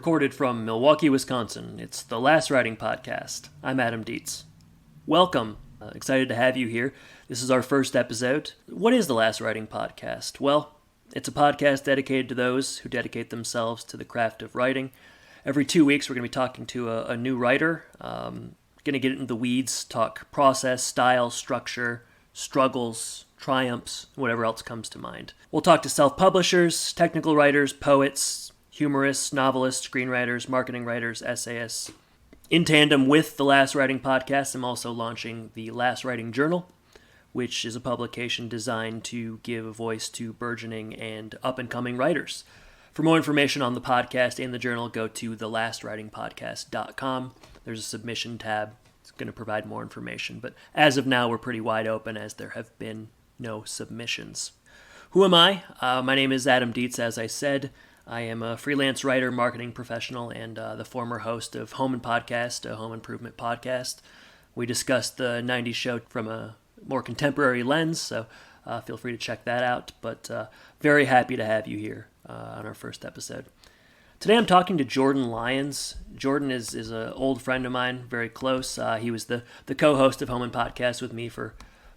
Recorded from Milwaukee, Wisconsin, it's the Last Writing Podcast. I'm Adam Dietz. Welcome. Excited to have you here. This is our first episode. What is the Last Writing Podcast? Well, it's a podcast dedicated to those who dedicate themselves to the craft of writing. Every 2 weeks, we're going to be talking to a new writer. Going to get into the weeds, talk process, style, structure, struggles, triumphs, whatever else comes to mind. We'll talk to self-publishers, technical writers, poets, humorists, novelists, screenwriters, marketing writers, essayists. In tandem with the Last Writing Podcast, I'm also launching the Last Writing Journal, which is a publication designed to give a voice to burgeoning and up-and-coming writers. For more information on the podcast and the journal, go to thelastwritingpodcast.com. There's a submission tab. It's going to provide more information, but as of now, we're pretty wide open as there have been no submissions. Who am I? My name is Adam Dietz, as I said. I am a freelance writer, marketing professional, and the former host of Home Impodcast, a home improvement podcast. We discussed the 90s show from a more contemporary lens, so feel free to check that out. But very happy to have you here on our first episode. Today I'm talking to Jordan Lyons. Jordan is an old friend of mine, very close. He was the co-host of Home Impodcast with me for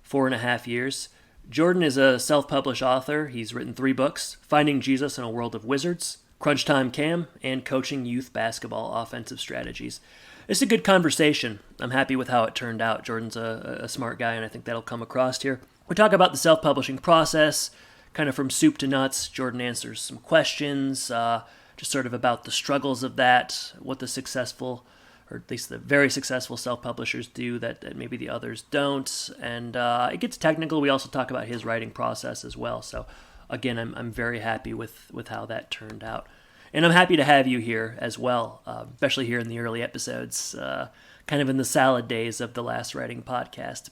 4.5 years. Jordan is a self-published author. He's written 3 books, Finding Jesus in a World of Wizards, Crunch Time Cam, and Coaching Youth Basketball Offensive Strategies. It's a good conversation. I'm happy with how it turned out. Jordan's a smart guy, and I think that'll come across here. We talk about the self-publishing process, kind of from soup to nuts. Jordan answers some questions, just sort of about the struggles of that, what the successful, or at least the very successful self-publishers do that maybe the others don't. And it gets technical. We also talk about his writing process as well. So again, I'm very happy with how that turned out. And I'm happy to have you here as well, especially here in the early episodes, kind of in the salad days of the Last Writing Podcast.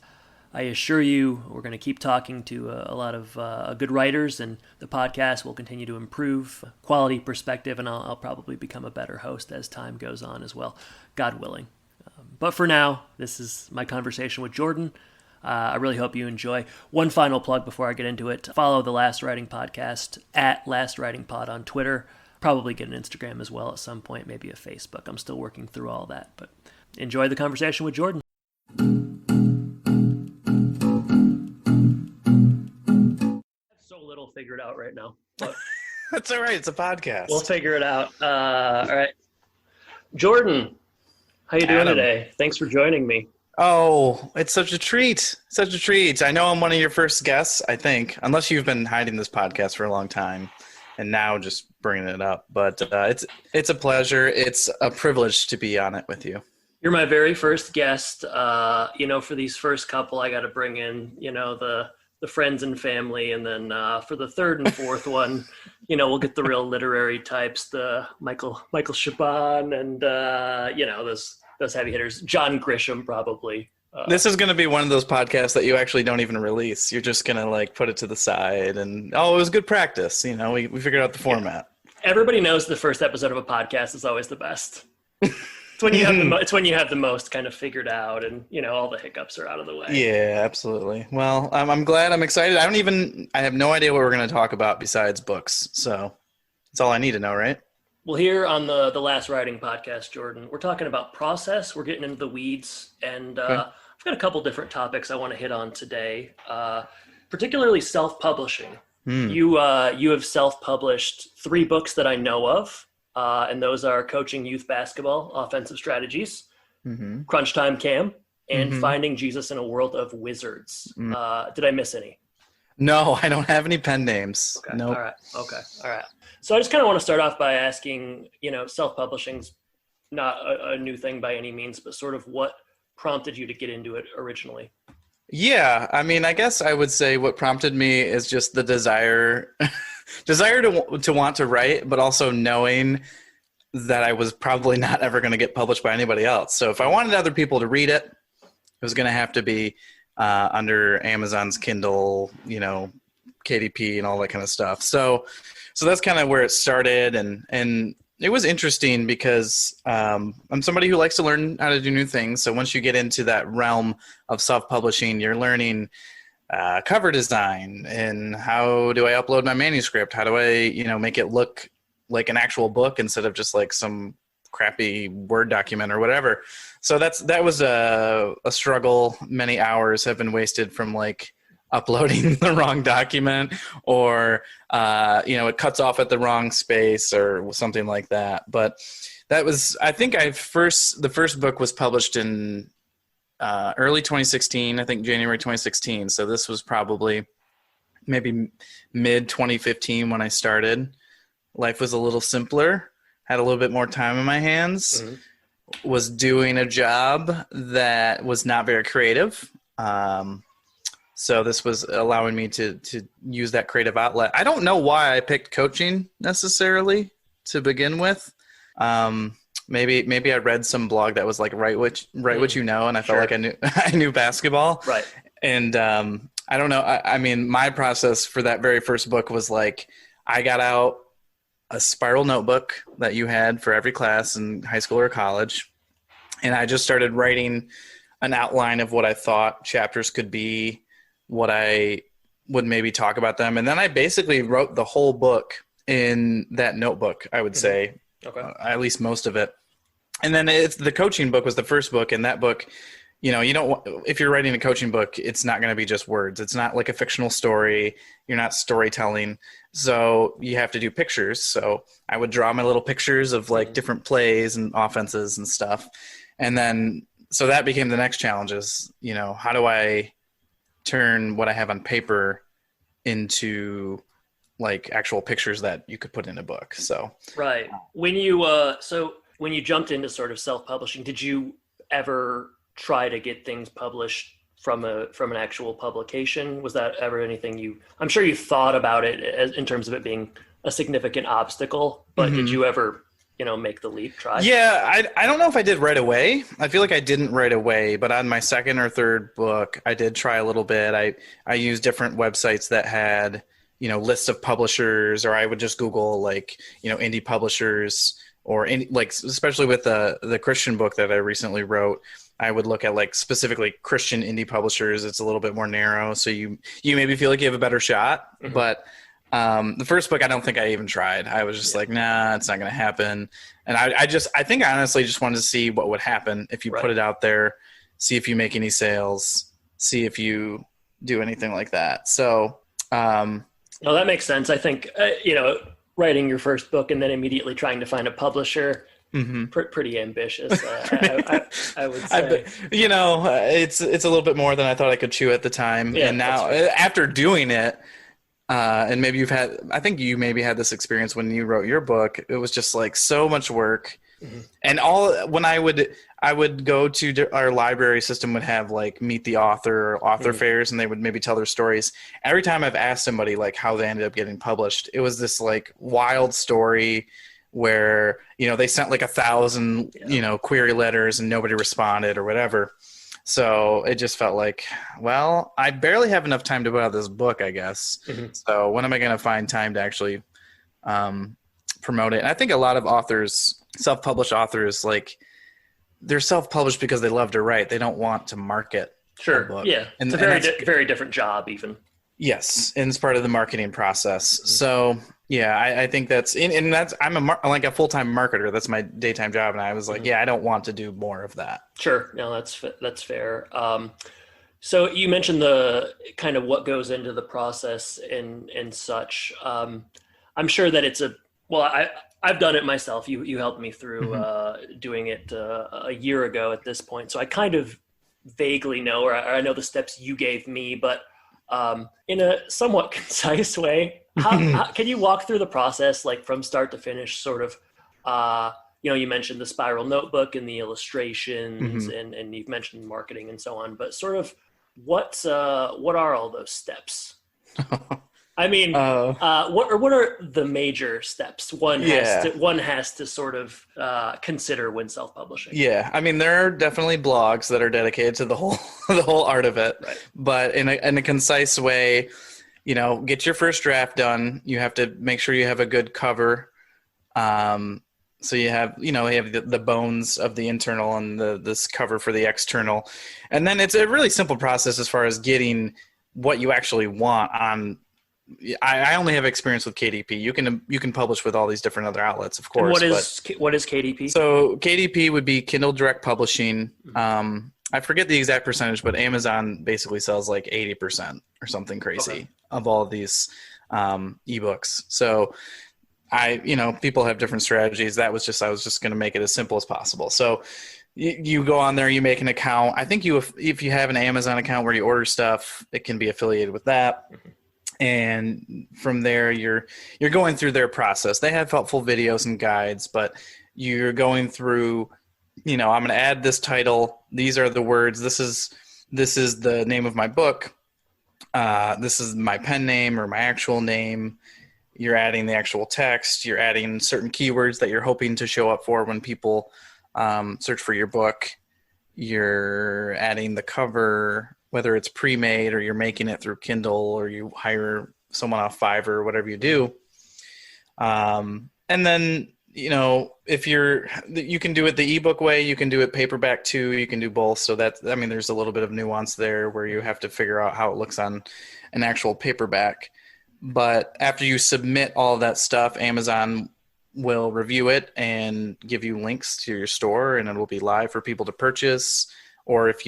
I assure you we're going to keep talking to a lot of good writers, and the podcast will continue to improve quality perspective, and I'll probably become a better host as time goes on as well, God willing. But for now, this is my conversation with Jordan. I really hope you enjoy. One final plug before I get into it. Follow the Last Writing Podcast at Last Writing Pod on Twitter. Probably get an Instagram as well at some point, maybe a Facebook. I'm still working through all that, but enjoy the conversation with Jordan. Figured out right now, but that's all right. It's a podcast. We'll figure it out. All right, Jordan, how you doing today? Thanks for joining me. Oh, it's such a treat. Such a treat. I know I'm one of your first guests, I think, unless you've been hiding this podcast for a long time and now just bringing it up. But it's a pleasure. It's a privilege to be on it with you. You're my very first guest. For these first couple, I got to bring in, the friends and family, and then for the third and fourth one, we'll get the real literary types, the Michael Chabon, and those heavy hitters. John Grisham, probably. This is going to be one of those podcasts that you actually don't even release. You're just going to put it to the side, and it was good practice. We figured out the format. Everybody knows the first episode of a podcast is always the best. It's when you have the most kind of figured out, and all the hiccups are out of the way. Yeah, absolutely. Well, I'm glad. I'm excited. I have no idea what we're going to talk about besides books. So that's all I need to know, right? Well, here on the Last Writing Podcast, Jordan, we're talking about process. We're getting into the weeds, and okay. I've got a couple different topics I want to hit on today, particularly self-publishing. You have self-published 3 books that I know of. And those are Coaching Youth Basketball Offensive Strategies, Crunch Time Cam, and Finding Jesus in a World of Wizards. Did I miss any? No, I don't have any pen names. Okay. Nope. All right. So I just kind of want to start off by asking, self-publishing's not a new thing by any means, but sort of what prompted you to get into it originally? Yeah, I guess I would say what prompted me is just the desire to want to write, but also knowing that I was probably not ever going to get published by anybody else. So if I wanted other people to read it, it was going to have to be under Amazon's Kindle, KDP and all that kind of stuff. So that's kind of where it started. And it was interesting because I'm somebody who likes to learn how to do new things. So once you get into that realm of self-publishing, you're learning cover design and how do I upload my manuscript? How do I, make it look like an actual book instead of just like some crappy Word document or whatever. So that was a struggle. Many hours have been wasted from like uploading the wrong document, or it cuts off at the wrong space or something like that. But that was, I think the first book was published in early 2016, I think January 2016. So this was probably maybe mid 2015 when I started. Life was a little simpler, had a little bit more time in my hands, was doing a job that was not very creative. So this was allowing me to use that creative outlet. I don't know why I picked coaching necessarily to begin with. Maybe I read some blog that was like write what you know, and I felt like I knew basketball. Right. And I don't know. I mean, my process for that very first book was like, I got out a spiral notebook that you had for every class in high school or college, and I just started writing an outline of what I thought chapters could be, what I would maybe talk about them. And then I basically wrote the whole book in that notebook, I would say, at least most of it. And then the coaching book was the first book. And that book, you don't, if you're writing a coaching book, it's not going to be just words. It's not like a fictional story. You're not storytelling. So you have to do pictures. So I would draw my little pictures of like different plays and offenses and stuff. And then, so that became the next challenge is, how do I turn what I have on paper into like actual pictures that you could put in a book. So, right. When you jumped into sort of self-publishing, did you ever try to get things published from an actual publication? Was that ever anything I'm sure you thought about it in terms of it being a significant obstacle, but did you ever, make the leap, try? Yeah, I don't know if I did right away. I feel like I didn't right away, but on my second or third book, I did try a little bit. I used different websites that had, lists of publishers, or I would just Google like, indie publishers, or especially with the Christian book that I recently wrote, I would look at like specifically Christian indie publishers. It's a little bit more narrow. So you maybe feel like you have a better shot, but the first book, I don't think I even tried. I was just like, nah, it's not going to happen. And I think I honestly just wanted to see what would happen if you put it out there, see if you make any sales, see if you do anything like that. So, no, that makes sense. I think, writing your first book and then immediately trying to find a publisher, pretty ambitious. I would say, it's a little bit more than I thought I could chew at the time. Yeah, and now after doing it, and maybe I think you maybe had this experience when you wrote your book. It was just like so much work. And when I would go to our library system would have like meet the author or author fairs, and they would maybe tell their stories. Every time I've asked somebody like how they ended up getting published, it was this like wild story where, they sent like 1,000, query letters and nobody responded or whatever. So it just felt like, well, I barely have enough time to put out this book, I guess. So when am I going to find time to actually promote it? And I think a lot of authors, self-published authors, like they're self-published because they love to write. They don't want to market a book. Yeah. And it's a very different job even. Yes. And it's part of the marketing process. So yeah, I think I'm like a full-time marketer. That's my daytime job. And I was like, I don't want to do more of that. Sure. No, that's fair. So you mentioned the kind of what goes into the process and such. I'm sure that I've done it myself. You helped me through doing it a year ago at this point. So I kind of vaguely know, or I know the steps you gave me, but in a somewhat concise way, how can you walk through the process, like from start to finish, sort of, you mentioned the spiral notebook and the illustrations and you've mentioned marketing and so on, but sort of what are all those steps? I mean, what are the major steps one has to sort of consider when self-publishing? Yeah, I mean, there are definitely blogs that are dedicated to the whole art of it, but in a concise way, get your first draft done. You have to make sure you have a good cover. So you have the bones of the internal and this cover for the external, and then it's a really simple process as far as getting what you actually want on I only have experience with KDP. You can publish with all these different other outlets, of course. And what is KDP? So KDP would be Kindle Direct Publishing. I forget the exact percentage, but Amazon basically sells like 80% or something crazy of all of these ebooks. So people have different strategies. I was just going to make it as simple as possible. So you go on there, you make an account. I think if you have an Amazon account where you order stuff, it can be affiliated with that. And from there, you're going through their process. They have helpful videos and guides, but you're going through, I'm going to add this title. These are the words. This is the name of my book. This is my pen name or my actual name. You're adding the actual text. You're adding certain keywords that you're hoping to show up for when people search for your book. You're adding the cover, whether it's pre-made or you're making it through Kindle or you hire someone off Fiverr or whatever you do. And then, if you can do it the ebook way, you can do it paperback too. You can do both. So there's a little bit of nuance there where you have to figure out how it looks on an actual paperback. But after you submit all of that stuff, Amazon will review it and give you links to your store, and it will be live for people to purchase. Or if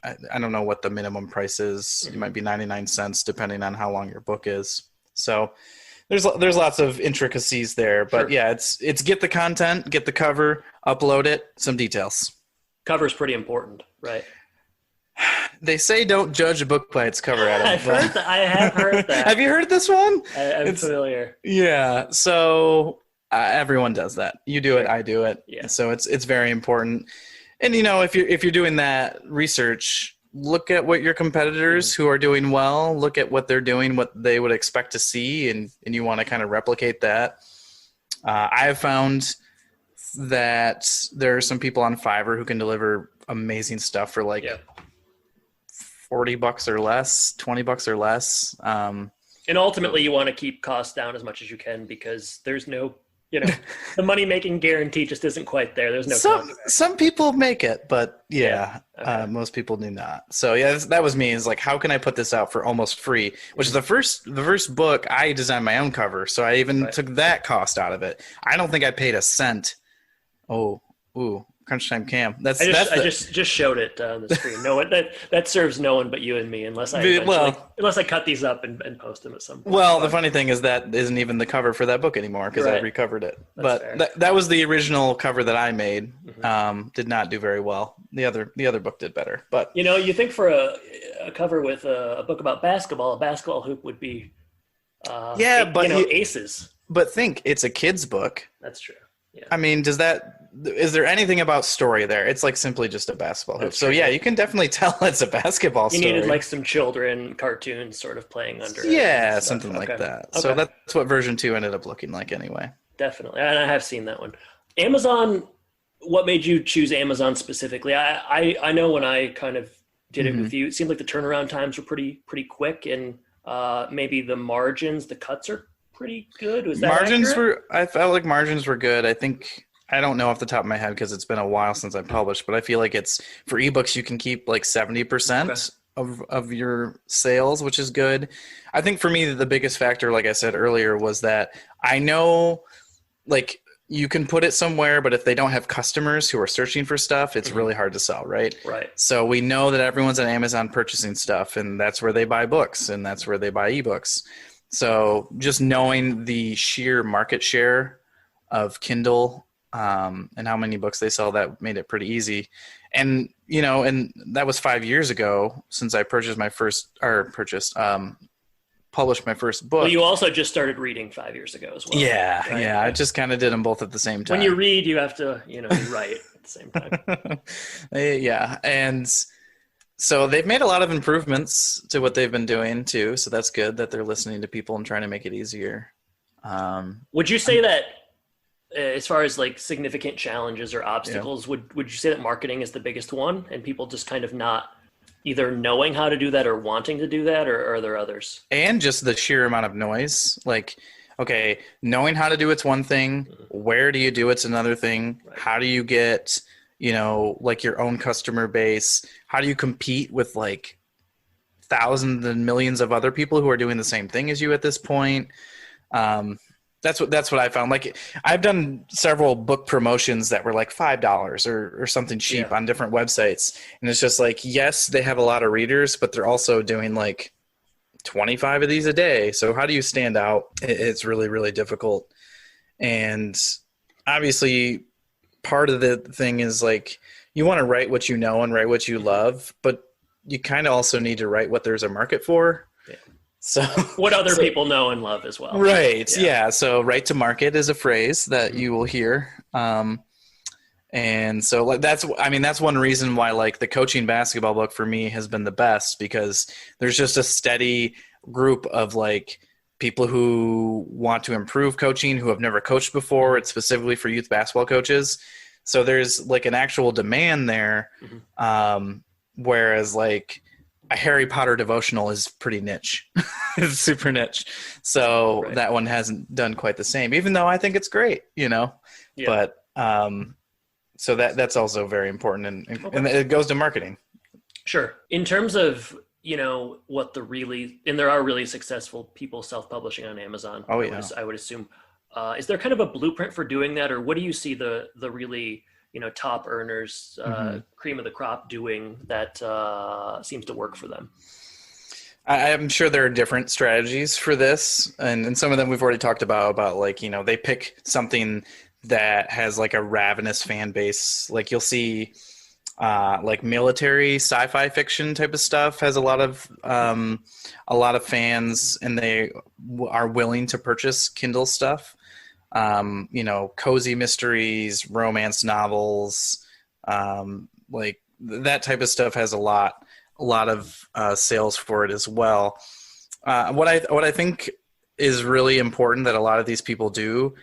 I don't know what the minimum price is. It might be 99 cents depending on how long your book is. So there's lots of intricacies there, but yeah, it's get the content, get the cover, upload it, some details. Cover's pretty important, right? They say don't judge a book by its cover, Adam. I have heard that. Have you heard this one? I'm familiar. Yeah. So everyone does that. You do it, I do it. Yeah. So it's very important. And if you're doing that research, look at what your competitors who are doing well, look at what they're doing, what they would expect to see, and you want to kind of replicate that. I have found that there are some people on Fiverr who can deliver amazing stuff for $40 or less, $20 or less. And ultimately you want to keep costs down as much as you can, because there's no, the money making guarantee just isn't quite there. There's no some people make it, but Okay. most people do not. So that was me. Is like, how can I put this out for almost free? Which is the first book I designed my own cover, so I even took that cost out of it. I don't think I paid a cent. Crunch Time Cam. I just showed it on the screen. No one that serves no one but you and me, unless I cut these up and post them at some point. Well, the funny thing is that isn't even the cover for that book anymore, because I recovered it. But that was the original cover that I made. Did not do very well. The other book did better. But you think for a cover with a book about basketball, a basketball hoop would be aces. But think, it's a kid's book. That's true. Yeah. I mean, is there anything about story there? It's like simply just a basketball hoop. So yeah, you can definitely tell it's a basketball story. You needed like some children cartoons sort of playing under it. Yeah, something like that. Okay. So that's what version 2 ended up looking like anyway. Definitely. And I have seen that one. Amazon, what made you choose Amazon specifically? I know when I kind of did it with you, it seemed like the turnaround times were pretty quick, and maybe the margins, the cuts are pretty good. Was that accurate? I felt like margins were good. I don't know off the top of my head because it's been a while since I published, but I feel like it's for ebooks, you can keep like 70% of your sales, which is good. I think for me, the biggest factor, like I said earlier, was that I know like you can put it somewhere, but if they don't have customers who are searching for stuff, it's really hard to sell, right? Right. So we know that everyone's on Amazon purchasing stuff, and that's where they buy books, and that's where they buy ebooks. So just knowing the sheer market share of Kindle and how many books they sell, that made it pretty easy. And, and that was 5 years ago since I published my first book. Well, you also just started reading 5 years ago as well. Yeah. Right? Yeah. I just kind of did them both at the same time. When you read, you have to, you write at the same time. Yeah. And so they've made a lot of improvements to what they've been doing too. So that's good that they're listening to people and trying to make it easier. Would you say that as far as like significant challenges or obstacles, would you say that marketing is the biggest one, and people just kind of not either knowing how to do that or wanting to do that, or are there others? And just the sheer amount of noise. Like, okay, knowing how to do it's one thing. Where do you do it's another thing. Right. How do you get like your own customer base? How do you compete with like thousands and millions of other people who are doing the same thing as you at this point. That's what I found. Like, I've done several book promotions that were like $5 or something cheap on different websites. And it's just like, yes, they have a lot of readers, but they're also doing like 25 of these a day. So how do you stand out? It's really, really difficult. And obviously part of the thing is like, you want to write what you know and write what you love, but you kind of also need to write what there's a market for. Yeah. So what other people know and love as well. Right. Yeah. So write to market is a phrase that you will hear. And so like that's one reason why like the coaching basketball book for me has been the best, because there's just a steady group of like people who want to improve coaching, who have never coached before. It's specifically for youth basketball coaches. So there's like an actual demand there. Whereas like a Harry Potter devotional is pretty niche. It's super niche. So that one hasn't done quite the same, even though I think it's great, but, so that's also very important, and it goes to marketing. Sure. In terms of, what there are really successful people self-publishing on Amazon. Oh, yeah. I would assume. Is there kind of a blueprint for doing that, or what do you see the really, top earners, cream of the crop doing that seems to work for them? I'm sure there are different strategies for this, and some of them we've already talked about like, they pick something that has like a ravenous fan base. Like you'll see like military sci-fi fiction type of stuff has a lot of fans, and they are willing to purchase Kindle stuff. Cozy mysteries, romance novels, like that type of stuff has a lot of sales for it as well. What I think is really important that a lot of these people do,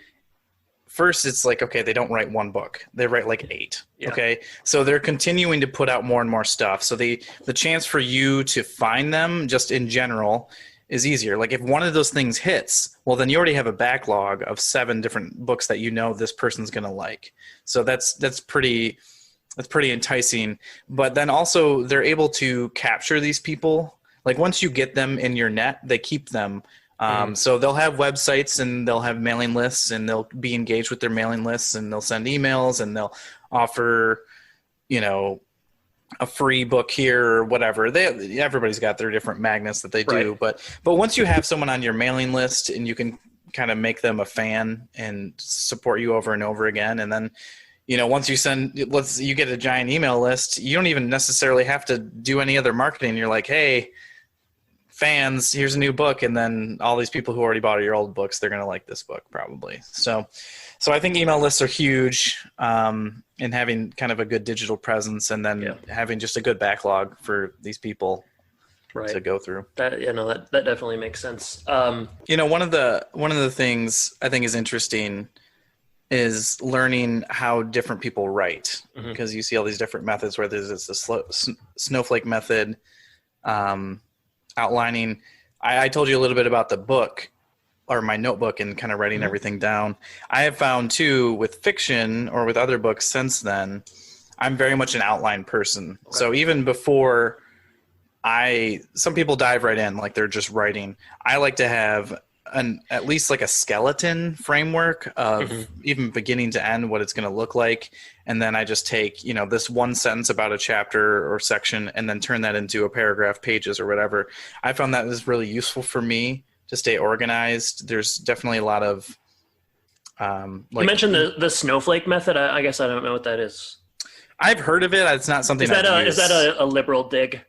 first, it's like, okay, they don't write one book. They write like 8. Yeah. Okay. So they're continuing to put out more and more stuff. So the chance for you to find them just in general is easier. Like if one of those things hits, well, then you already have a backlog of 7 different books that this person's going to like. So that's pretty enticing. But then also they're able to capture these people. Like once you get them in your net, they keep them. So they'll have websites and they'll have mailing lists, and they'll be engaged with their mailing lists, and they'll send emails, and they'll offer, a free book here or whatever. Everybody's got their different magnets that they do. Right. But once you have someone on your mailing list and you can kind of make them a fan and support you over and over again. And then, once you get a giant email list, you don't even necessarily have to do any other marketing. You're like, hey, fans, here's a new book, and then all these people who already bought your old books, they're going to like this book probably. So I think email lists are huge, in having kind of a good digital presence, and then having just a good backlog for these people to go through. That definitely makes sense. One of the things I think is interesting is learning how different people write, because you see all these different methods, where there's this snowflake method, outlining. I told you a little bit about the book, or my notebook, and kind of writing everything down. I have found too, with fiction or with other books since then, I'm very much an outline person. Okay. So even before some people dive right in, like they're just writing. I like to have at least like a skeleton framework of even beginning to end, what it's going to look like. And then I just take, this one sentence about a chapter or section, and then turn that into a paragraph, pages, or whatever. I found that is really useful for me to stay organized. There's definitely a lot of, you mentioned the snowflake method. I guess I don't know what that is. I've heard of it. It's not something is that a liberal dig?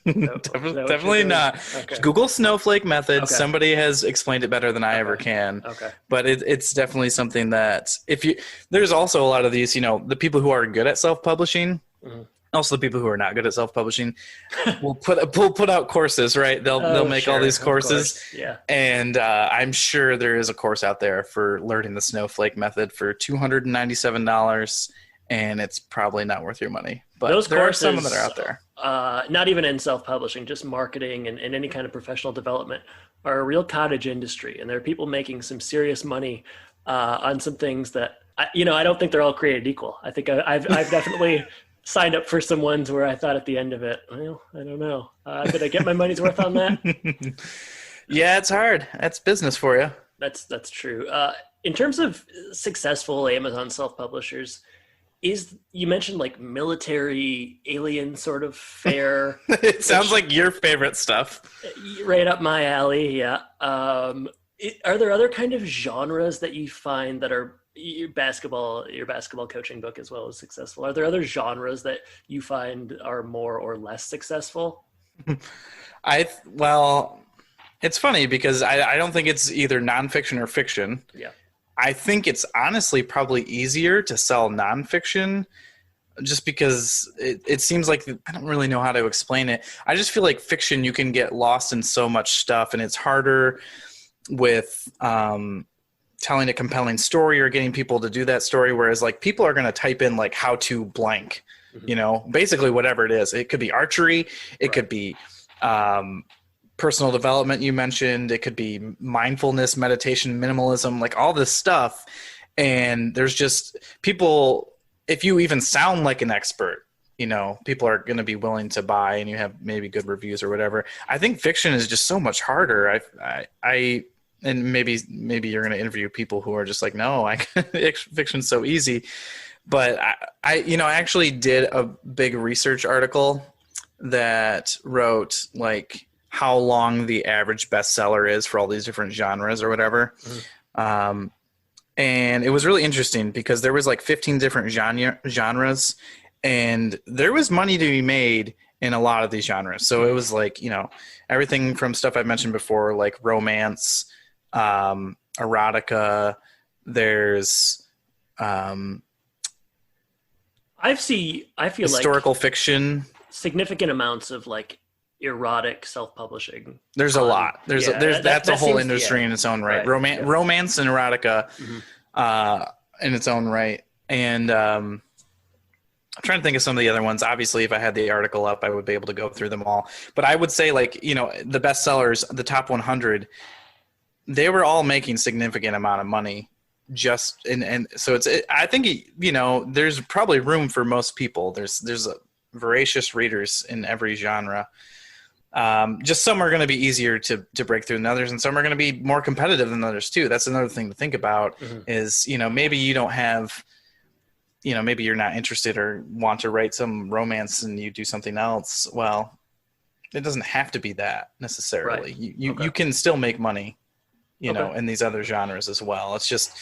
Definitely not. Okay. Google snowflake method. Okay. Somebody has explained it better than I ever can. Okay. But it's definitely something that there's also a lot of these, the people who are good at self-publishing, also the people who are not good at self-publishing will put out courses, right? They'll make all these courses. Yeah. And I'm sure there is a course out there for learning the snowflake method for $297, and it's probably not worth your money. But those there courses, are some that are out there. Not even in self-publishing, just marketing and any kind of professional development, are a real cottage industry. And there are people making some serious money on some things that, I don't think they're all created equal. I think I've definitely signed up for some ones where I thought at the end of it, well, I don't know. Did I get my money's worth on that? Yeah, it's hard. That's business for you. That's true. In terms of successful Amazon self-publishers, you mentioned like military alien sort of fare. It sounds like your favorite stuff. Right up my alley. Yeah. Are there other kind of genres that you find that are your basketball coaching book as well as successful? Are there other genres that you find are more or less successful? Well, it's funny because I don't think it's either nonfiction or fiction. Yeah. I think it's honestly probably easier to sell nonfiction just because it seems like I don't really know how to explain it. I just feel like fiction, you can get lost in so much stuff, and it's harder with telling a compelling story or getting people to do that story. Whereas like people are going to type in like how to blank, basically whatever it is. It could be archery. It could be personal development you mentioned. It could be mindfulness, meditation, minimalism, like all this stuff. And there's just people, if you even sound like an expert, people are going to be willing to buy and you have maybe good reviews or whatever. I think fiction is just so much harder. And maybe you're going to interview people who are just like, no, fiction's so easy. But I actually did a big research article that wrote like how long the average bestseller is for all these different genres or whatever. And it was really interesting because there was like 15 different genres, and there was money to be made in a lot of these genres. So it was like, everything from stuff I mentioned before, like romance, erotica, there's I feel historical fiction, significant amounts of like erotic self-publishing. There's a lot. That's a whole industry in its own right. Romance and erotica in its own right. And I'm trying to think of some of the other ones. Obviously, if I had the article up, I would be able to go through them all. But I would say like, the bestsellers, the top 100, they were all making significant amount of money. So I think, there's probably room for most people. There's voracious readers in every genre. Just some are going to be easier to break through than others, and some are going to be more competitive than others too. That's another thing to think about is, maybe you don't have, maybe you're not interested or want to write some romance and you do something else. Well, it doesn't have to be that necessarily. Right. You can still make money, in these other genres as well. It's just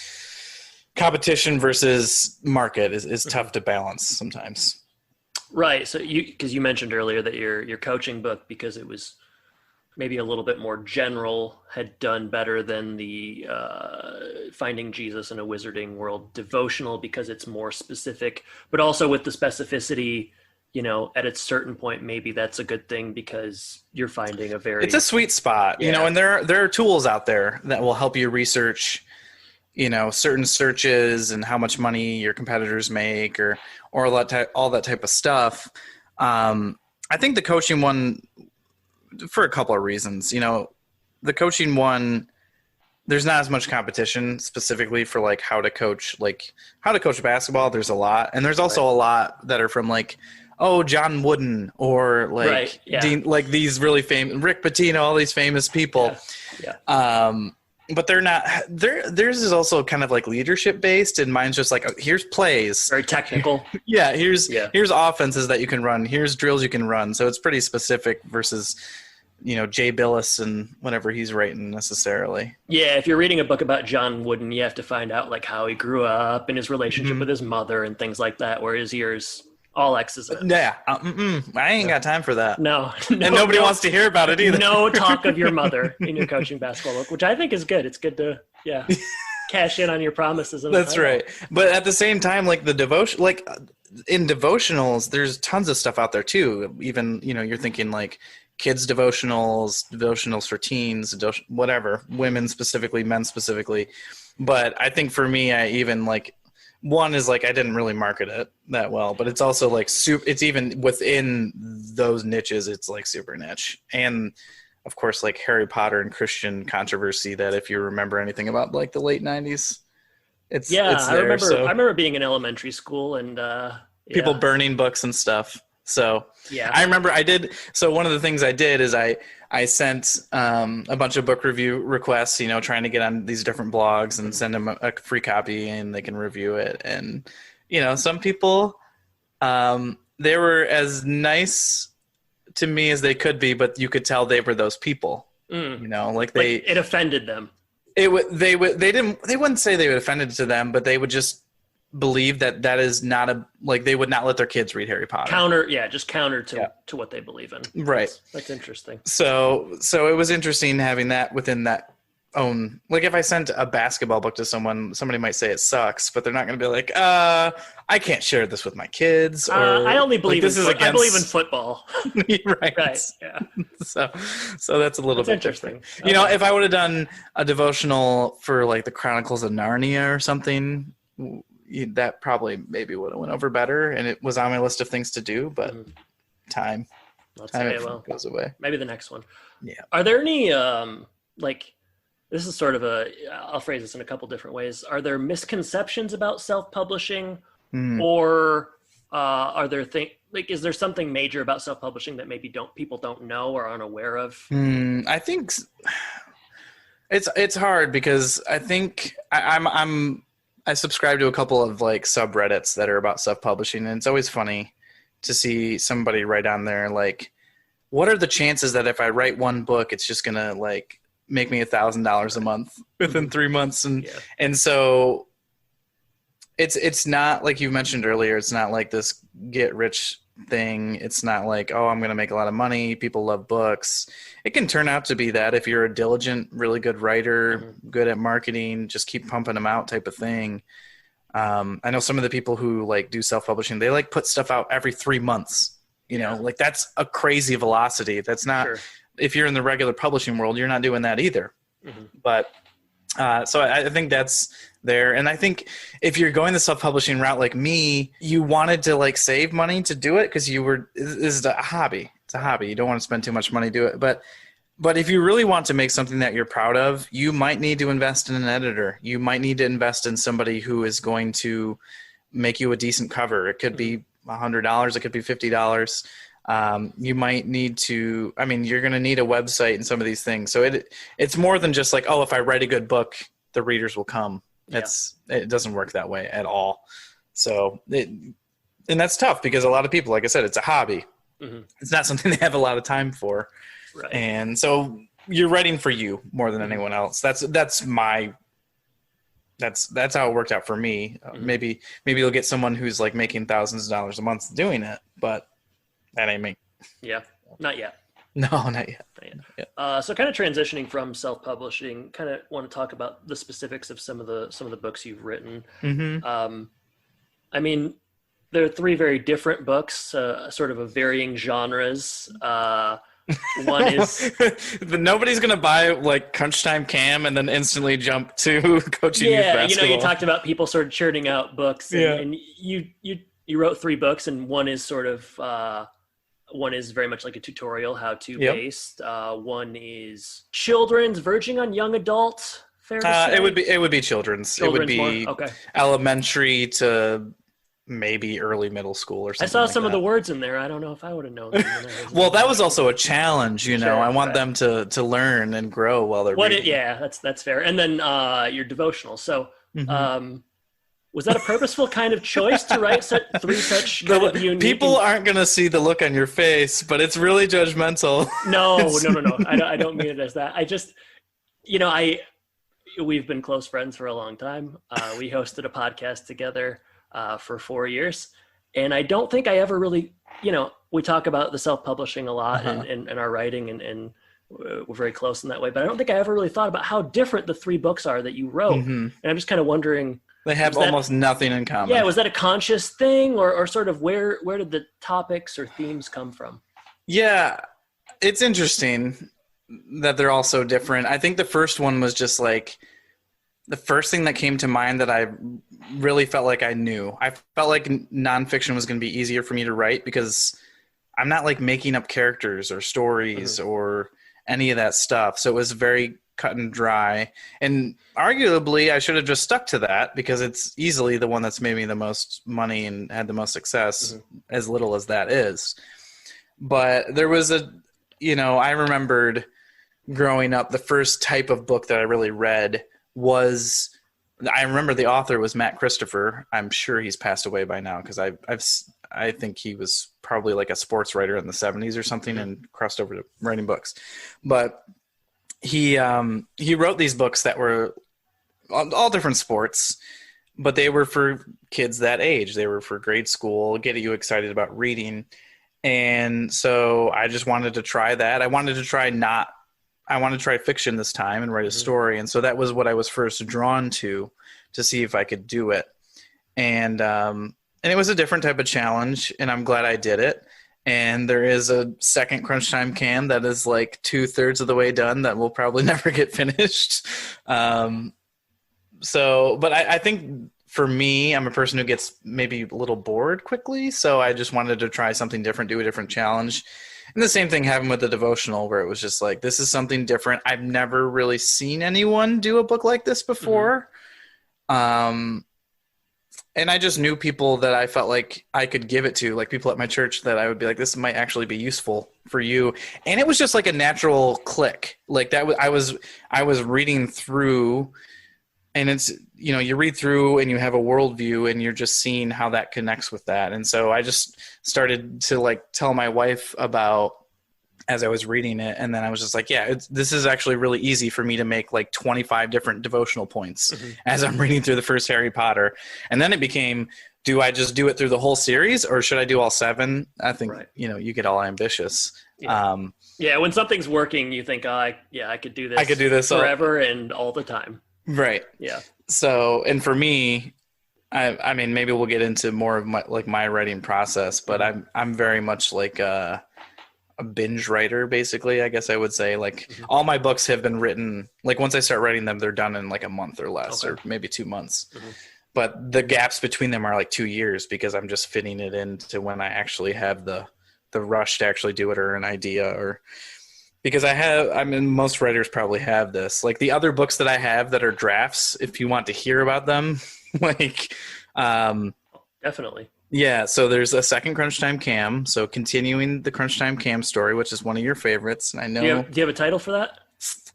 competition versus market is tough to balance sometimes. Right. So because you mentioned earlier that your coaching book, because it was maybe a little bit more general, had done better than the Finding Jesus in a Wizarding World devotional because it's more specific, but also with the specificity, at a certain point, maybe that's a good thing because you're finding it's a sweet spot, and there are tools out there that will help you research, certain searches and how much money your competitors make or all that type of stuff. I think the coaching one, for a couple of reasons, the coaching one, there's not as much competition specifically for like how to coach basketball. There's a lot. And there's also a lot that are from like, John Wooden or like Dean, like these really famous Rick Pitino, all these famous people. Yeah. But they're not. Theirs is also kind of like leadership based, and mine's just like here's plays, very technical. Here's offenses that you can run. Here's drills you can run. So it's pretty specific versus, Jay Billis and whatever he's writing necessarily. Yeah, if you're reading a book about John Wooden, you have to find out like how he grew up and his relationship with his mother and things like that. Whereas yours, all X's. Yeah, I ain't got time for that. No, and nobody wants to hear about it either. No talk of your mother in your coaching basketball book, which I think is good. It's good to cash in on your promises. That's right. But at the same time, like the devotion, like in devotionals, there's tons of stuff out there too. Even you're thinking like kids devotionals for teens, whatever, women specifically, men specifically. But I think for me, I even like. One is like I didn't really market it that well, but it's also like it's even within those niches, it's like super niche. And of course, like Harry Potter and Christian controversy, that if you remember anything about like the late 90s, it's there, I remember being in elementary school and people burning books and stuff. So yeah, I remember so one of the things I did is I sent a bunch of book review requests, trying to get on these different blogs and send them a free copy and they can review it. And, some people, they were as nice to me as they could be, but you could tell they were those people, it offended them. They wouldn't say they would offended to them, but they would just believe that is not they would not let their kids read Harry Potter. Just counter to what they believe in. Right. That's interesting. So it was interesting having that within that own, if I sent a basketball book to somebody might say it sucks, but they're not going to be like, I can't share this with my kids. Or I only believe I believe in football. Right. Right. Yeah. So that's a little bit interesting. Different. If I would have done a devotional for the Chronicles of Narnia or something, that probably maybe would have went over better, and it was on my list of things to do, but time goes away. Maybe the next one. Yeah. Are there any this is sort of I'll phrase this in a couple different ways. Are there misconceptions about self-publishing, or are there is there something major about self-publishing that maybe people don't know or aren't aware of? I think it's hard because I think I subscribe to a couple of subreddits that are about self-publishing, and it's always funny to see somebody write on there what are the chances that if I write one book, it's just gonna make me $1,000 a month within 3 months, and so it's not like you mentioned earlier. It's not this get rich thing. It's not I'm gonna make a lot of money. People love books. It can turn out to be that if you're a diligent, really good writer, good at marketing, just keep pumping them out type of thing. I know some of the people who do self-publishing, they put stuff out every 3 months, that's a crazy velocity. That's not, if you're in the regular publishing world, you're not doing that either. But so I think that's there. And I think if you're going the self-publishing route like me, you wanted to save money to do it because this is a hobby. It's a hobby. You don't want to spend too much money to do it. But if you really want to make something that you're proud of, you might need to invest in an editor. You might need to invest in somebody who is going to make you a decent cover. It could be $100. It could be $50. You might need to, you're going to need a website and some of these things. So it's more than just if I write a good book, the readers will come. It doesn't work that way at all. So and that's tough because a lot of people, like I said, it's a hobby. It's not something they have a lot of time for. Right. And so you're writing for you more than anyone else. That's how it worked out for me. Maybe you'll get someone who's making thousands of dollars a month doing it, but that ain't me. Yeah. Not yet. No, not yet. So kind of transitioning from self-publishing, kind of want to talk about the specifics of some of the books you've written. There are 3 very different books, sort of varying genres. One is nobody's gonna buy Crunch Time Cam and then instantly jump to coaching youth basketball. You talked about people sort of churning out books, and you wrote 3 books, and one is sort of one is very much like a tutorial, how-to based. One is children's, verging on young adult. Fair to say? It would be children's. It would be elementary to maybe early middle school or something. I saw some of the words in there. I don't know if I would have known them. Well, that was also a challenge, Sure, I want them to learn and grow while they're reading. That's fair. And then your devotional. So was that a purposeful kind of choice to write 3 such kind of unique? People aren't going to see the look on your face, but it's really judgmental. No. I don't mean it as that. I just, we've been close friends for a long time. We hosted a podcast together for 4 years. And I don't think I ever really, we talk about the self-publishing a lot and our writing and we're very close in that way, but I don't think I ever really thought about how different the 3 books are that you wrote. And I'm just kind of wondering. They have almost nothing in common. Yeah. Was that a conscious thing or sort of where did the topics or themes come from? Yeah. It's interesting that they're all so different. I think the first one was just the first thing that came to mind that I really felt like I knew. I felt like nonfiction was going to be easier for me to write because I'm not making up characters or stories or any of that stuff. So it was very cut and dry. And arguably, I should have just stuck to that because it's easily the one that's made me the most money and had the most success, as little as that is. But there was I remembered growing up, the first type of book that I really read was, I remember the author was Matt Christopher. I'm sure he's passed away by now because I think he was probably like a sports writer in the 70s or something and crossed over to writing books. But he wrote these books that were all different sports, but they were for kids that age. They were for grade school, getting you excited about reading. And so I just wanted to try that. I wanted to try fiction this time and write a story. And so that was what I was first drawn to see if I could do it. And it was a different type of challenge, and I'm glad I did it. And there is a second Crunch Time Cam that is like 2/3 of the way done that will probably never get finished. But I think for me, I'm a person who gets maybe a little bored quickly. So I just wanted to try something different, do a different challenge. And the same thing happened with the devotional, where it was just like, this is something different. I've never really seen anyone do a book like this before. And I just knew people that I felt like I could give it to, like people at my church that I would be like, this might actually be useful for you. And it was just like a natural click. Like that, I was reading through, and it's, you read through and you have a worldview and you're just seeing how that connects with that. And so I just started to like tell my wife about, as I was reading it. And then I was just like, yeah, this is actually really easy for me to make like 25 different devotional points as I'm reading through the first Harry Potter. And then it became, do I just do it through the whole series or should I do all 7? I think, you get all ambitious. Yeah. When something's working, you think, I could do this. I could do this forever and all the time. Right. Yeah. So, and for me, I mean, maybe we'll get into more of my writing process, but I'm very much like a binge writer, basically, I guess I would say. Like all my books have been written, like once I start writing them, they're done in like a month or less, or maybe 2 months. But the gaps between them are like 2 years because I'm just fitting it into when I actually have the rush to actually do it, or an idea, or because most writers probably have this. Like the other books that I have that are drafts, if you want to hear about them, like definitely. Yeah, so there's a second Crunch Time Cam. So continuing the Crunch Time Cam story, which is one of your favorites. I know. Do you have a title for that?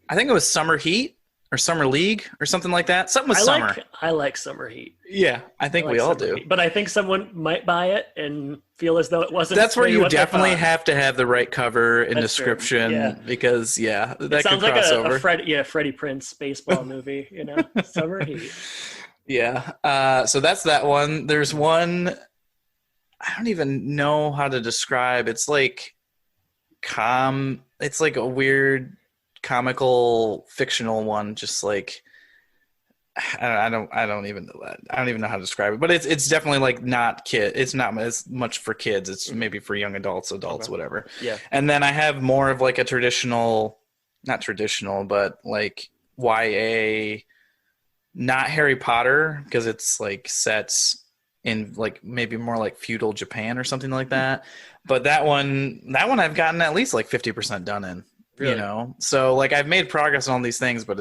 I think it was Summer Heat or Summer League or something like that. Something with summer. I like Summer Heat. Yeah, I think we all do. Heat. But I think someone might buy it and feel as though it wasn't. That's where you definitely have to have the right cover and description because that it sounds could cross like over. Freddie Prinze baseball movie. Summer Heat. Yeah. So that's that one. There's one. I don't even know how to describe. It's like it's like a weird comical fictional one. Just like, I don't even know that. I don't even know how to describe it, but it's definitely like not kid. It's not as much for kids. It's maybe for young adults, whatever. Yeah. And then I have more of like a not traditional, but like YA, not Harry Potter, because it's like sets in like maybe more like feudal Japan or something like that. But that one I've gotten at least like 50% done in, really? So like I've made progress on all these things, but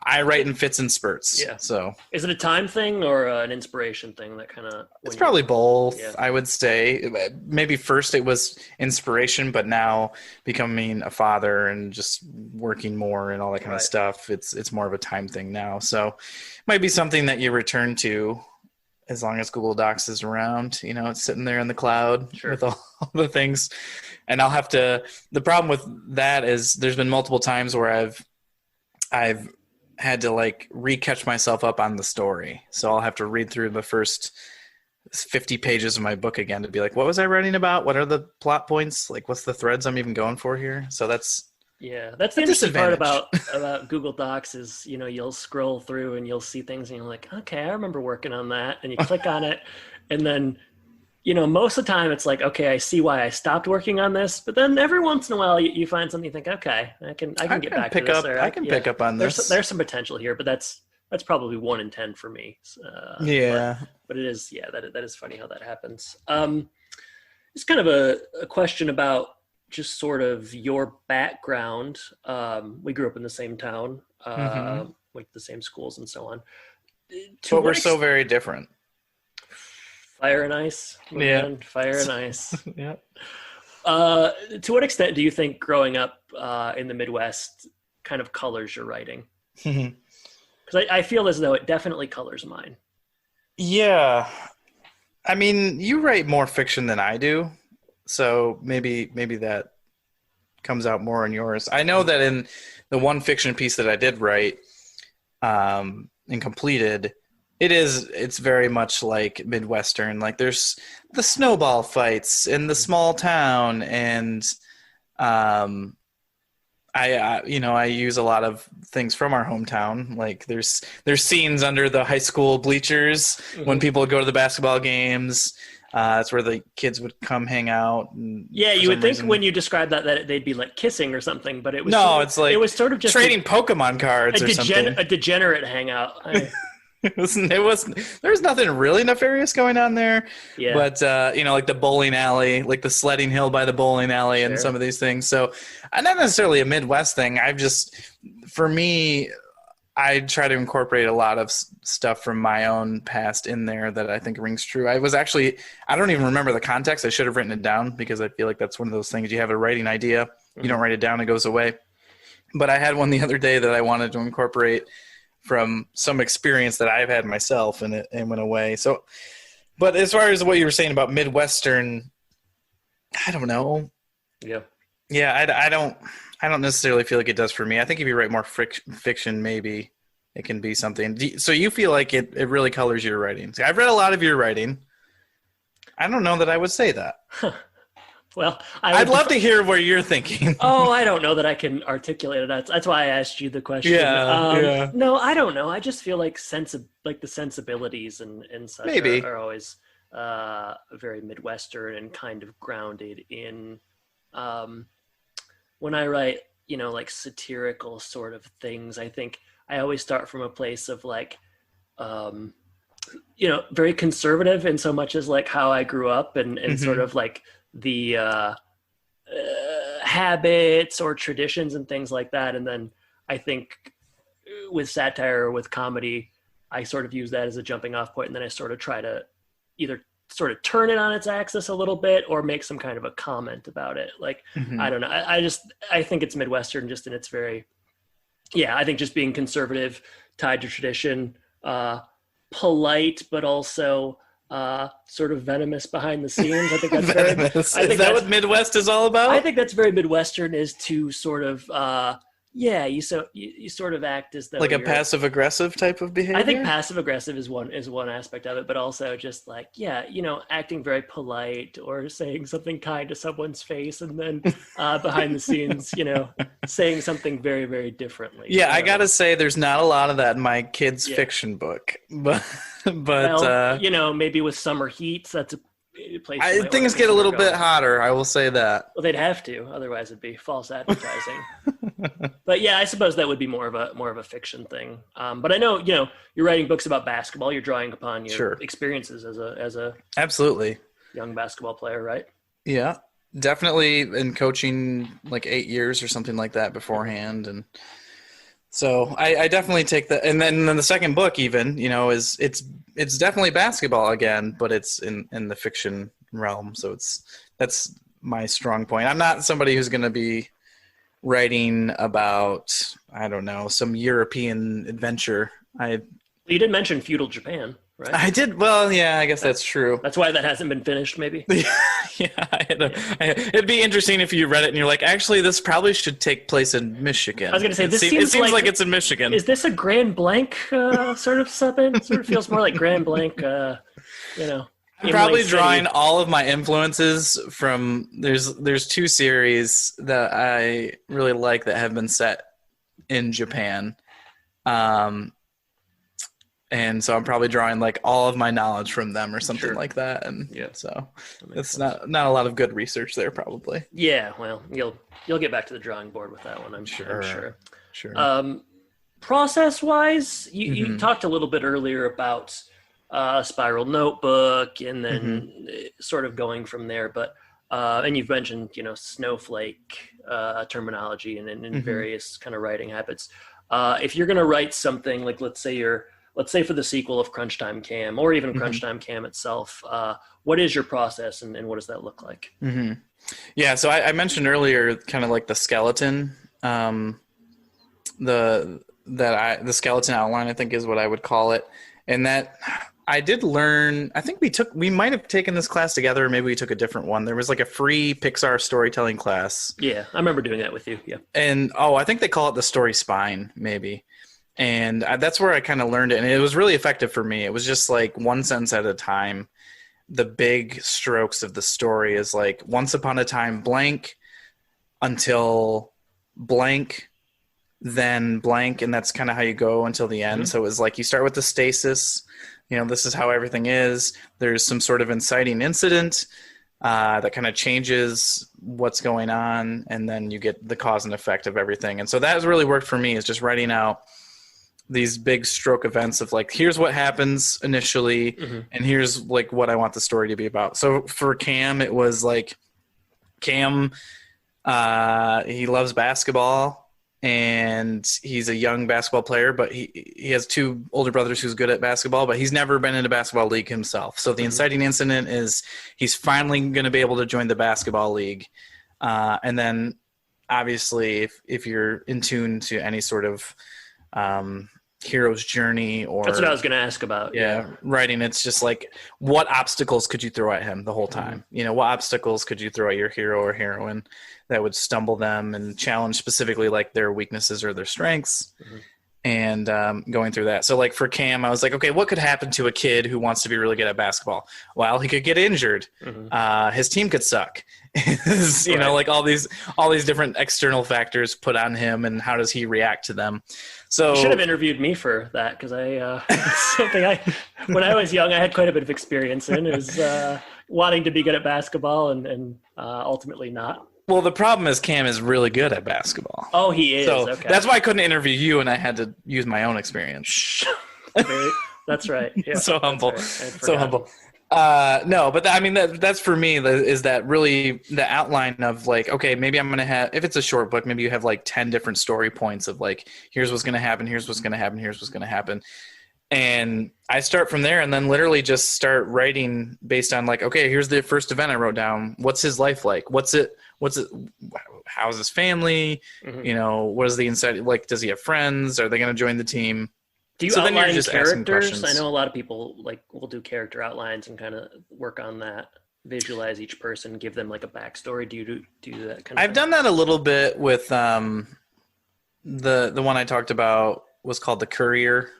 I write in fits and spurts. Yeah. So is it a time thing or an inspiration thing that kind of? It's probably both. Yeah. I would say maybe first it was inspiration, but now becoming a father and just working more and all that kind of stuff, it's more of a time thing now. So it might be something that you return to as long as Google Docs is around. It's sitting there in the cloud with all the things. And I'll have to. The problem with that is there's been multiple times where I've had to like re-catch myself up on the story. So I'll have to read through the first 50 pages of my book again to be like, what was I writing about? What are the plot points? Like, what's the threads I'm even going for here? So that's the interesting part about Google Docs is, you'll scroll through and you'll see things and you're like, okay, I remember working on that. And you click on it. And then, most of the time it's like, okay, I see why I stopped working on this. But then every once in a while you find something you think, okay, I can get back to this. I can pick up on this. There's some potential here, but that's probably 1 in 10 for me. But it is, that is funny how that happens. It's kind of a question about just sort of your background. We grew up in the same town, went to the same schools and so on. But we're so very different. Fire and ice. Man. Fire and ice. Yeah. To what extent do you think growing up in the Midwest kind of colors your writing? Because I feel as though it definitely colors mine. Yeah. I mean, you write more fiction than I do, so maybe that comes out more in yours. I know that in the one fiction piece that I did write and completed, it's very much like Midwestern. Like there's the snowball fights in the small town, and I use a lot of things from our hometown. Like there's scenes under the high school bleachers when people would go to the basketball games. That's where the kids would come hang out. And yeah, you would think when you described that they'd be like kissing or something, but it was it was sort of just trading Pokemon cards or something. A degenerate hangout. There's nothing really nefarious going on there. Yeah. But like the bowling alley, like the sledding hill by the bowling alley, and some of these things. So not necessarily a Midwest thing. For me, I try to incorporate a lot of stuff from my own past in there that I think rings true. I don't even remember the context. I should have written it down, because I feel like that's one of those things. You have a writing idea, you don't write it down, it goes away. But I had one the other day that I wanted to incorporate from some experience that I've had myself, and it went away. So, but as far as what you were saying about Midwestern, I don't know. Yeah. Yeah. I don't necessarily feel like it does for me. I think if you write more fiction, maybe it can be something. So you feel like it really colors your writing. See, I've read a lot of your writing. I don't know that I would say that. Well, I'd love to hear where you're thinking. Oh, I don't know that I can articulate it. That's why I asked you the question. Yeah. No, I don't know. I just feel like the sensibilities and such are always very Midwestern and kind of grounded in. When I write, like satirical sort of things, I think I always start from a place of like, very conservative in so much as like how I grew up and sort of like the habits or traditions and things like that. And then I think with satire or with comedy, I sort of use that as a jumping off point, and then I sort of try to either sort of turn it on its axis a little bit or make some kind of a comment about it. Like, I don't know. I think it's Midwestern just in its very, I think just being conservative, tied to tradition, polite, but also sort of venomous behind the scenes. I think that's venomous. Is that what Midwest is all about? I think that's very Midwestern, is to sort of, you sort of act as though like a passive aggressive type of behavior. I think passive aggressive is one aspect of it, but also just like, acting very polite or saying something kind to someone's face, and then behind the scenes, saying something very, very differently. Yeah, I gotta say, there's not a lot of that in my kids' fiction book, but maybe with summer heats, that's a place. Things get a little bit hotter. I will say that. Well, they'd have to, otherwise it'd be false advertising. But yeah, I suppose that would be more of a fiction thing. But I know, you're writing books about basketball. You're drawing upon your experiences as a absolutely young basketball player, right? Yeah, definitely. In coaching like 8 years or something like that beforehand, and so I definitely take that. And then the second book, even is it's definitely basketball again, but it's in the fiction realm. So that's my strong point. I'm not somebody who's going to be writing about, I don't know, some European adventure. You did mention feudal Japan, right? I did. Well, yeah, I guess that's true. That's why that hasn't been finished, maybe. It'd be interesting if you read it and you're like, actually, this probably should take place in Michigan. I was going to say, it seems like it's in Michigan. Is this a Grand Blanc sort of something? It sort of feels more like Grand Blanc, I'm probably drawing all of my influences from there's 2 series that I really like that have been set in Japan. And so I'm probably drawing like all of my knowledge from them or something like that. And so it's not a lot of good research there probably. Yeah. Well, you'll get back to the drawing board with that one. I'm sure. Process wise, you talked a little bit earlier about spiral notebook and then sort of going from there. But And you've mentioned, snowflake terminology and various kind of writing habits. If you're going to write something like, let's say for the sequel of Crunch Time Cam, or even Crunch Time Cam itself, what is your process and what does that look like? Yeah, so I mentioned earlier kind of like the skeleton, the skeleton outline, I think is what I would call it. And that I did learn, I think we might have taken this class together, or maybe we took a different one. There was like a free Pixar storytelling class. Yeah, I remember doing that with you. Yeah. And I think they call it the story spine, maybe. And that's where I kind of learned it. And it was really effective for me. It was just like one sentence at a time. The big strokes of the story is like once upon a time blank until blank, then blank. And that's kind of how you go until the end. So it was like you start with the stasis. This is how everything is. There's some sort of inciting incident that kind of changes what's going on. And then you get the cause and effect of everything. And so that has really worked for me, is just writing out these big stroke events of like, here's what happens initially, and here's like what I want the story to be about. So for Cam, it was like Cam, he loves basketball and he's a young basketball player, but he has two older brothers who's good at basketball, but he's never been in a basketball league himself. So the inciting incident is he's finally going to be able to join the basketball league. And then obviously if you're in tune to any sort of hero's journey, or that's what I was going to ask about. Writing, it's just like, what obstacles could you throw at him the whole time? What obstacles could you throw at your hero or heroine that would stumble them and challenge specifically like their weaknesses or their strengths? And going through that. So like for Cam, I was like, okay, what could happen to a kid who wants to be really good at basketball? Well, he could get injured. His team could suck. Like all these different external factors put on him, and how does he react to them? So you should have interviewed me for that, because something when I was young, I had quite a bit of experience in, is wanting to be good at basketball and ultimately not. Well, the problem is Cam is really good at basketball. Oh, he is. So okay. That's why I couldn't interview you, and I had to use my own experience. That's right. Yeah, so humble. Right. So humble. No, but that's for me, is that really the outline of like, okay, maybe I'm going to have, if it's a short book, maybe you have like 10 different story points of like, here's what's going to happen. Here's what's going to happen. Here's what's going to happen. And I start from there, and then literally just start writing based on like, okay, here's the first event I wrote down. What's his life like? What's it? How's his family? What is the inside? Like, does he have friends? Are they going to join the team? Do you outline characters? I know a lot of people will do character outlines and kind of work on that, visualize each person, give them like a backstory. Do you do that kind of I've done that a little bit with the one I talked about was called The Courier,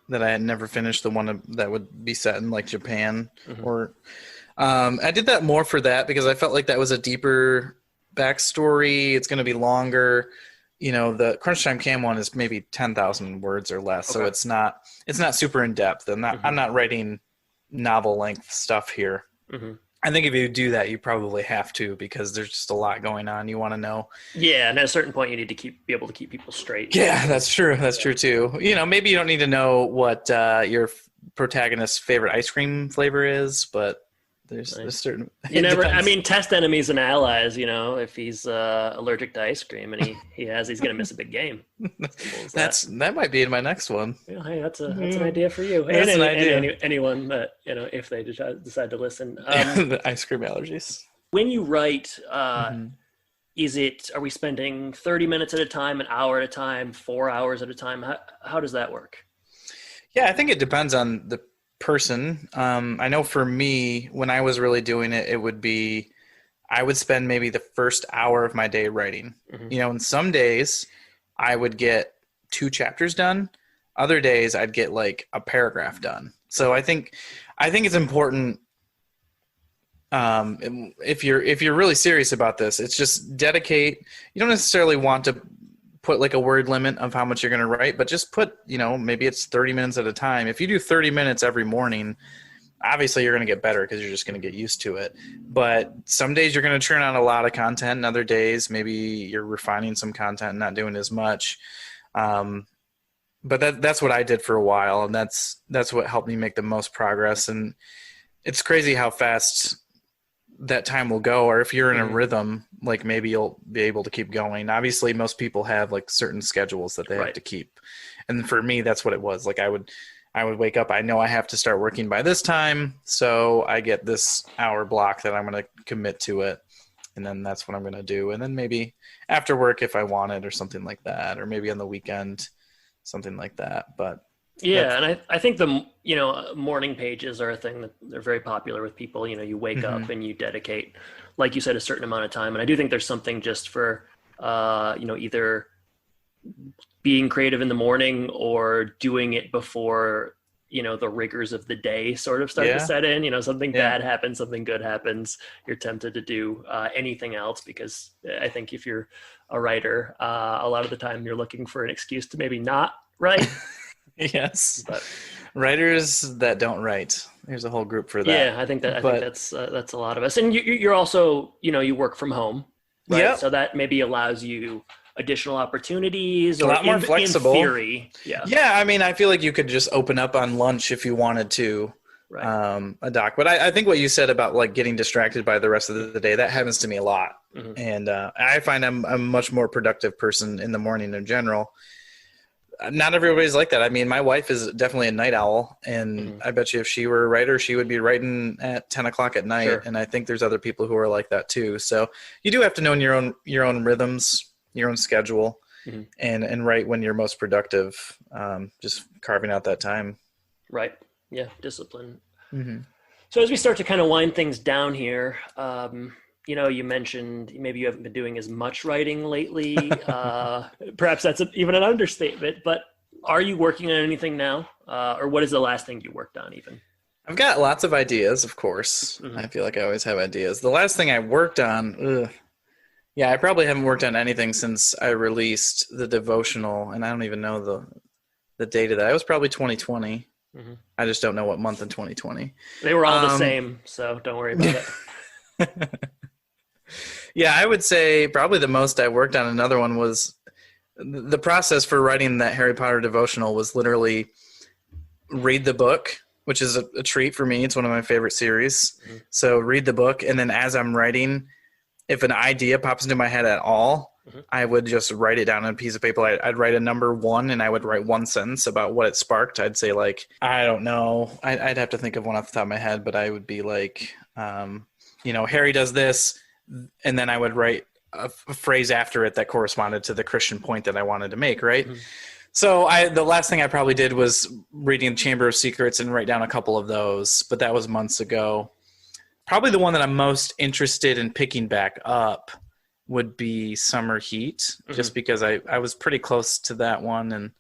that I had never finished, the one that would be set in like Japan. Or I did that more for that because I felt like that was a deeper backstory. It's going to be longer. The Crunch Time Cam one is maybe 10,000 words or less. Okay. So it's not super in depth. I'm not writing novel length stuff here. I think if you do that, you probably have to, because there's just a lot going on. You want to know. Yeah, and at a certain point, you need to be able to keep people straight. Yeah, that's true. That's true too. Maybe you don't need to know what your protagonist's favorite ice cream flavor is, but there's a certain. Test enemies and allies. If he's allergic to ice cream and he's going to miss a big game. That might be in my next one. Yeah, hey, that's an idea for you. That's an idea. And anyone that if they decide to listen. The ice cream allergies. When you write, are we spending 30 minutes at a time, an hour at a time, 4 hours at a time? How does that work? Yeah, I think it depends on the person. I know for me, when I was really doing it, I would spend maybe the first hour of my day writing. And some days I would get 2 chapters done. Other days I'd get like a paragraph done. So I think it's important. If you're really serious about this, it's just dedicate. You don't necessarily want to put like a word limit of how much you're going to write, but just put, maybe it's 30 minutes at a time. If you do 30 minutes every morning, obviously you're going to get better because you're just going to get used to it. But some days you're going to churn out a lot of content, and other days maybe you're refining some content and not doing as much. But that's what I did for a while, and that's what helped me make the most progress. And it's crazy how fast that time will go, or if you're in a rhythm, like maybe you'll be able to keep going. Obviously, most people have like certain schedules that they have to keep. And for me, that's what it was. Like I would wake up, I know I have to start working by this time, so I get this hour block that I'm going to commit to it. And then that's what I'm going to do. And then maybe after work, if I want it or something like that, or maybe on the weekend, something like that. But yeah, and I think the, morning pages are a thing that they're very popular with people. You wake up and you dedicate, like you said, a certain amount of time. And I do think there's something just for, either being creative in the morning or doing it before, the rigors of the day sort of start to set in. Something bad happens, something good happens. You're tempted to do anything else, because I think if you're a writer, a lot of the time you're looking for an excuse to maybe not write. Yes, but writers that don't write. There's a whole group for that. Yeah, I think that's a lot of us. And you're also, you work from home, right? Yep. So that maybe allows you additional opportunities, or a lot more flexible. In theory. Yeah. Yeah, I mean, I feel like you could just open up on lunch if you wanted to. Right. A doc. But I think what you said about like getting distracted by the rest of the day, that happens to me a lot. And I find I'm a much more productive person in the morning in general. Not everybody's like that. I mean, my wife is definitely a night owl, and I bet you if she were a writer, she would be writing at 10 o'clock at night. Sure. And I think there's other people who are like that too. So you do have to know your own rhythms, your own schedule, and write when you're most productive. Just carving out that time. Right. Yeah. Discipline. So as we start to kind of wind things down here, you mentioned maybe you haven't been doing as much writing lately. Perhaps that's even an understatement, but are you working on anything now? Or what is the last thing you worked on even? I've got lots of ideas, of course. I feel like I always have ideas. The last thing I worked on, I probably haven't worked on anything since I released the devotional, and I don't even know the date of that. It was probably 2020. I just don't know what month in 2020. They were all the same, so don't worry about it. Yeah, I would say probably the most I worked on another one was the process for writing that Harry Potter devotional was literally read the book, which is a treat for me. It's one of my favorite series. So read the book, and then as I'm writing, if an idea pops into my head at all, I would just write it down on a piece of paper. I'd write a number 1, and I would write one sentence about what it sparked. I'd say like, I don't know. I'd have to think of one off the top of my head, but I would be like, Harry does this, and then I would write a phrase after it that corresponded to the Christian point that I wanted to make, right? So the last thing I probably did was reading Chamber of Secrets and write down a couple of those, but that was months ago. Probably the one that I'm most interested in picking back up would be Summer Heat, just because I was pretty close to that one,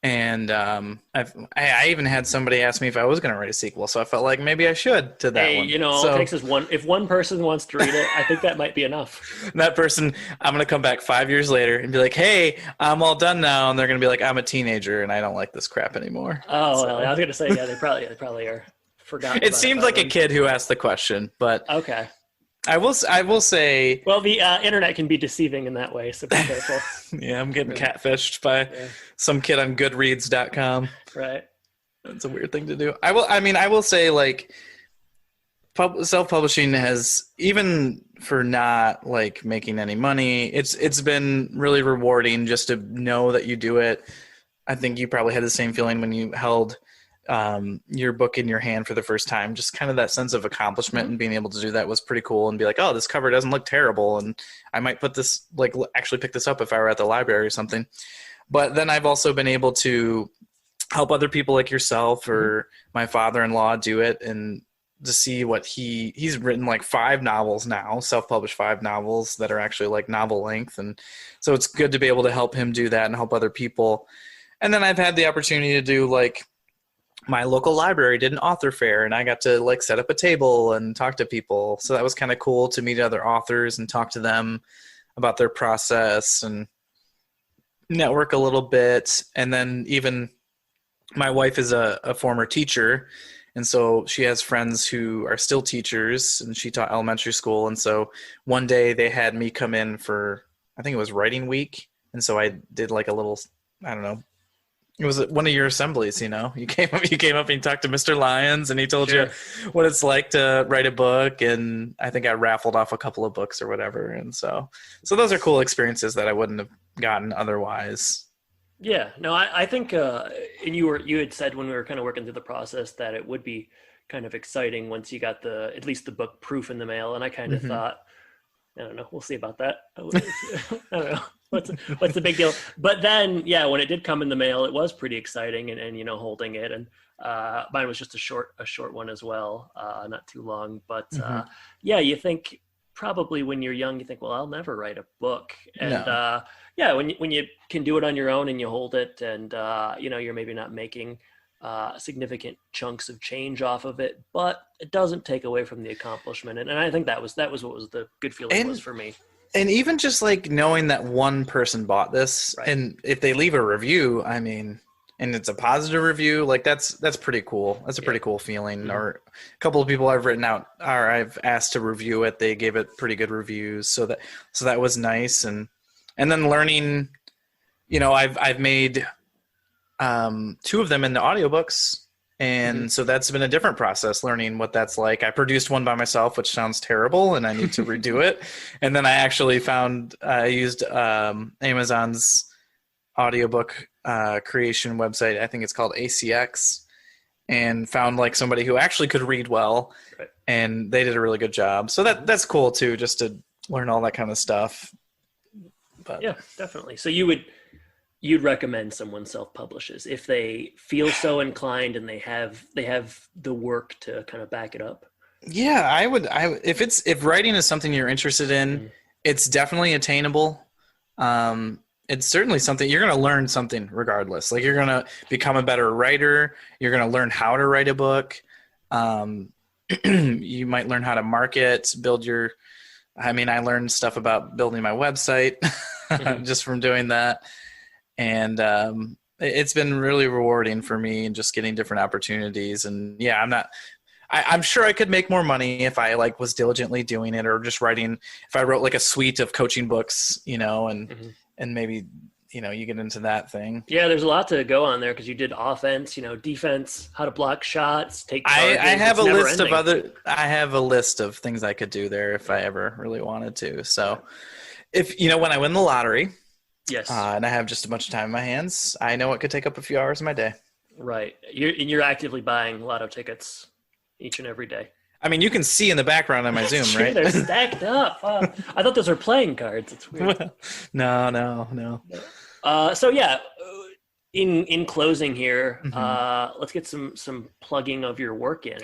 and I even had somebody ask me if I was going to write a sequel, so I felt like maybe I should to that one. All it takes is one. If one person wants to read it, I think that might be enough. That person, I'm going to come back 5 years later and be like, "Hey, I'm all done now," and they're going to be like, "I'm a teenager and I don't like this crap anymore." Oh, well, I was going to say, they probably are forgotten. It seemed like a kid who asked the question, but okay. I will say. Well, the internet can be deceiving in that way, so be careful. Yeah, I'm getting catfished by some kid on Goodreads.com. Right. That's a weird thing to do. I will say, like, self-publishing has, even for not like making any money, it's been really rewarding just to know that you do it. I think you probably had the same feeling when you held your book in your hand for the first time. Just kind of that sense of accomplishment and being able to do that was pretty cool, and be like, oh, this cover doesn't look terrible, and I might put this, like, actually pick this up if I were at the library or something. But then I've also been able to help other people like yourself or my father-in-law do it, and to see what he's written like 5 novels now, self-published 5 novels that are actually like novel length. And so it's good to be able to help him do that and help other people. And then I've had the opportunity to do, like, my local library did an author fair, and I got to like set up a table and talk to people. So that was kind of cool to meet other authors and talk to them about their process and network a little bit. And then even my wife is a former teacher, and so she has friends who are still teachers, and she taught elementary school. And so one day they had me come in for, I think it was writing week. And so I did like a little, I don't know, It was at one of your assemblies, you know. You came up and you talked to Mr. Lyons, and he told Sure. you what it's like to write a book. And I think I raffled off a couple of books or whatever. And so those are cool experiences that I wouldn't have gotten otherwise. Yeah, no, I think, and you had said when we were kind of working through the process that it would be kind of exciting once you got at least the book proof in the mail, and I kind of thought, I don't know, we'll see about that. I don't know, what's the big deal? But then, yeah, when it did come in the mail, it was pretty exciting, and holding it, and mine was just a short one as well, not too long, but yeah, you think. Probably when you're young, you think, well, I'll never write a book. And yeah, when you can do it on your own and you hold it and, you're maybe not making significant chunks of change off of it, but it doesn't take away from the accomplishment. And I think that was what was the good feeling was for me. And even just like knowing that one person bought this, right. And if they leave a review, I mean, and it's a positive review, like that's pretty cool. That's a pretty cool feeling. Mm-hmm. Or a couple of people I've written out or I've asked to review it, they gave it pretty good reviews. So that was nice. And then learning, I've made 2 of them into audiobooks. And so that's been a different process, learning what that's like. I produced one by myself, which sounds terrible, and I need to redo it. And then I actually I used Amazon's audiobook creation website. I think it's called ACX, and found like somebody who actually could read well, right. And they did a really good job. So that's cool too, just to learn all that kind of stuff. But yeah, definitely. So you'd recommend someone self-publishes if they feel so inclined and they have the work to kind of back it up? Yeah, I would if writing is something you're interested in, it's definitely attainable. It's certainly something you're going to learn something regardless. Like you're going to become a better writer. You're going to learn how to write a book. You might learn how to market, I learned stuff about building my website just from doing that. And it's been really rewarding for me and just getting different opportunities. And yeah, I'm sure I could make more money if I was diligently doing it, or just if I wrote like a suite of coaching books, and maybe, you get into that thing. Yeah, there's a lot to go on there because you did offense, defense, how to block shots, take charges. I have I have a list of things I could do there if I ever really wanted to. So if, when I win the lottery, yes, and I have just a bunch of time in my hands, I know it could take up a few hours of my day. Right. You're actively buying lotto tickets each and every day. I mean, you can see in the background on my Zoom, true, right? They're stacked up. I thought those were playing cards. It's weird. No. So yeah, in closing here, let's get some plugging of your work in.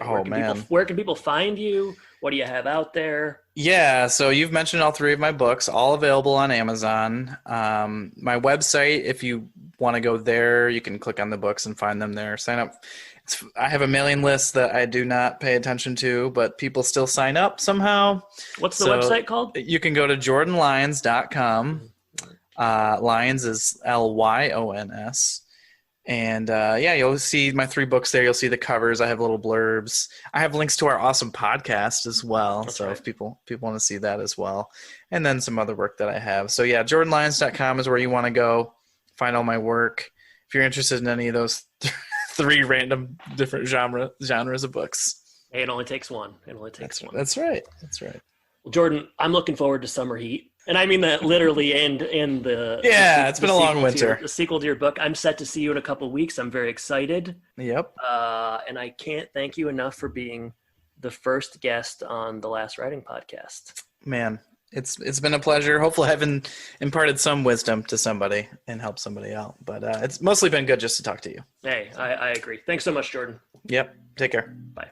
Where can people find you? What do you have out there? Yeah, so you've mentioned all 3 of my books, all available on Amazon. My website, if you want to go there, you can click on the books and find them there. Sign up. I have a mailing list that I do not pay attention to, but people still sign up somehow. What's the website called? You can go to jordanlyons.com. Lyons is Lyons. And you'll see my 3 books there. You'll see the covers. I have little blurbs. I have links to our awesome podcast as well. That's right. If people want to see that as well. And then some other work that I have. So yeah, jordanlyons.com is where you want to go find all my work. If you're interested in any of those 3 random different genres of books. Hey, it only takes one. That's right. Well, Jordan, I'm looking forward to summer heat. And I mean that literally and the it's been a long winter. The sequel to your book. I'm set to see you in a couple of weeks. I'm very excited. Yep. And I can't thank you enough for being the first guest on the Last Writing Podcast. Man, it's been a pleasure. Hopefully I've imparted some wisdom to somebody and helped somebody out. But it's mostly been good just to talk to you. Hey, I agree. Thanks so much, Jordan. Yep. Take care. Bye.